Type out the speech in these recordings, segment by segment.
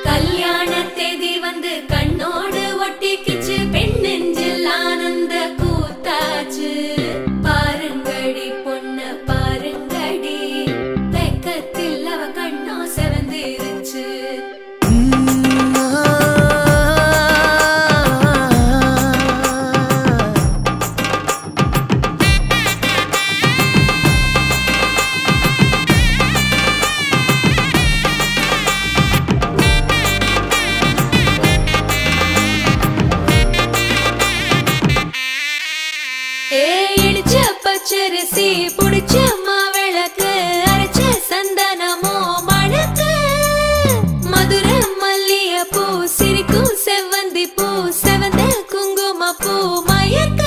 கல்யாண தேதி வந்து கண்ணோடு ஒட்டிக்கிச்சு பெண் நெஞ்சில் ஆனந்த கூத்தாச்சு பாருங்கடி பொண்ண பாருங்கடி வெக்கத்தில் அவ கண்ணோ செவந்திருச்சு பச்சரிசி புடிச்ச மாவிளக்கு அரைச்ச சந்தனமோ மணக்கு மதுர மல்லிய பூ சிரிக்கும் செவ்வந்தி பூ செவந்த குங்கும பூ மயக்க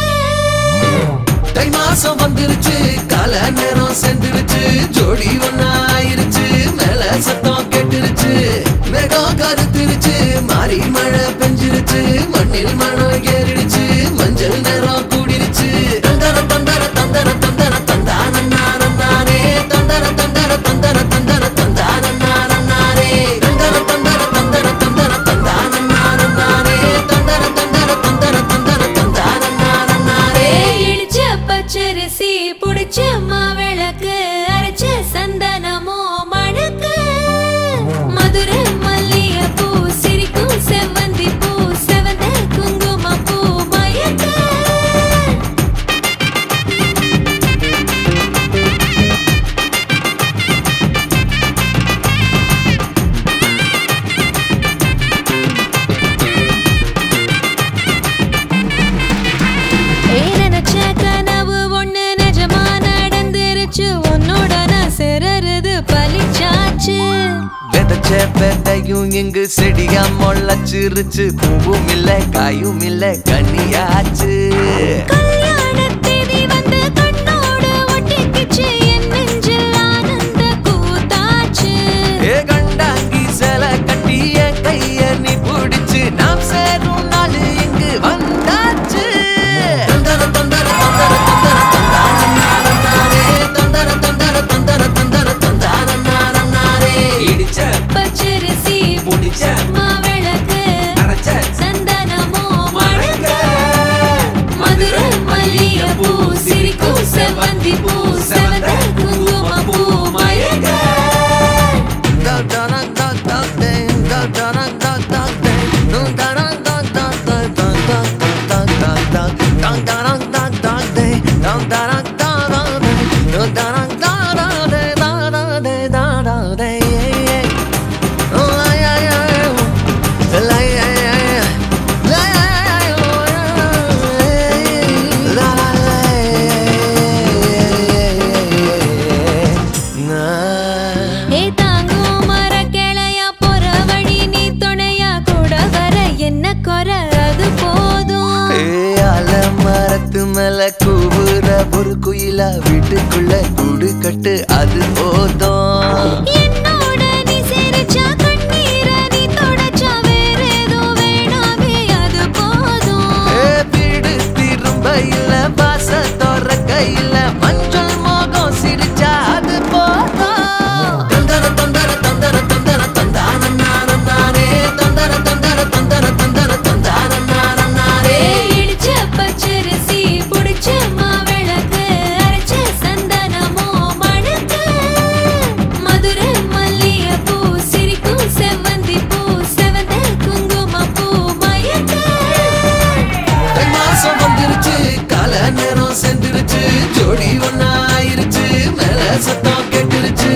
தை மாசம் வந்துருச்சு கால நேரம் சென்றுருச்சு ஜோடி ஒன்னாயிருச்சு மேல சத்தம் கேட்டுருச்சு மேகம் கருத்துருச்சு மாறி மழை பெஞ்சிருச்சு மண்ணில் மனம் ஏறிடுச்சு மஞ்சள் நேரம் கூடிருச்சு தந்தர தந்தர தந்தர தந்தர தந்தானே தந்தர தந்தர தந்தர தந்தர தந்தானே தந்தர தந்தர தந்தர தந்தர தந்தானே தந்தர தந்தர தந்தர தந்தர தந்தானே இடிச்ச பச்சரிசி புடிச்ச மாவிளக்கு அரைச்ச சந்தனமோ மணக்கு மதுர மல்லிய பூ சிரிக்கும் செவ்வந்தி பூ செவந்த குங்கும பூ மயக்க நினைச்ச கனவு ஒண்ணு நிஜமா நடந்துருச்சு உன்னோட நான் சிறருது பலிச்சாச்சு விதைச்ச விதையும் இங்கு செடியா முளைச்சிருச்சு பூவும் இல்ல காயும் இல்ல கனியாச்சு கல்யாண தேதி வந்து கண்ணோடு ஒட்டிக்கிச்சு என் நெஞ்சில் ஆனந்த கூத்தாச்சு ஏ கண்டாங்கி சில கட்டி என் கைய நீ பிடிச்சு நாம் சேரும் நாள் இங்கு வந்தாச்சு தந்தர தந்தர தந்தர தந்தர தந்தர தந்தர தந்தர தந்தானே இடிச்ச பச்சரிசி முடிச்ச மாவிளக்கு அரைச்ச சந்தனமோ மணக்க மதுர மல்லிய பூ சிரிக்கும் செவ்வந்தி பூ செவந்த குங்கும பூ மயக்க மேல கூவுற ஒரு குயிலா வீட்டுக்குள்ள கூடு கட்டு அது போதும் என்னோட நீ சிரிச்சா கண்ணீர நீ தொடச்சா வேற ஏதோ வேணாமே அது போதும் வீடு திரும்ப இல்ல பாச தோறக்க இல்ல மஞ்சள் மோகம் சிரிச்சா அது போதும் தந்தர தந்தர தந்தர தந்தர தந்தானே தந்தர தந்தர தந்தர தந்தர தந்தானே இடிச்ச பச்சரிசி புடிச்ச மாவிளக்கு அரைச்ச சந்தனமோ மணக்க மதுர மல்லிய பூ சிரிக்கும் செவ்வந்தி பூ செவந்த குங்கும பூ மயக்க தை மாசம் வந்துருச்சு கால நேரம் சென்றுருச்சு ஜோடி ஒன்னாயிருச்சு மேல சத்தம் கேட்டுருச்சு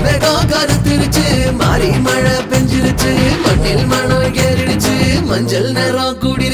மேகம் கருத்துருச்சு மாறி மழை பெஞ்சிருச்சு மண்ணில் மனம் ஏறிடுச்சு மஞ்சள் நேரம் கூடி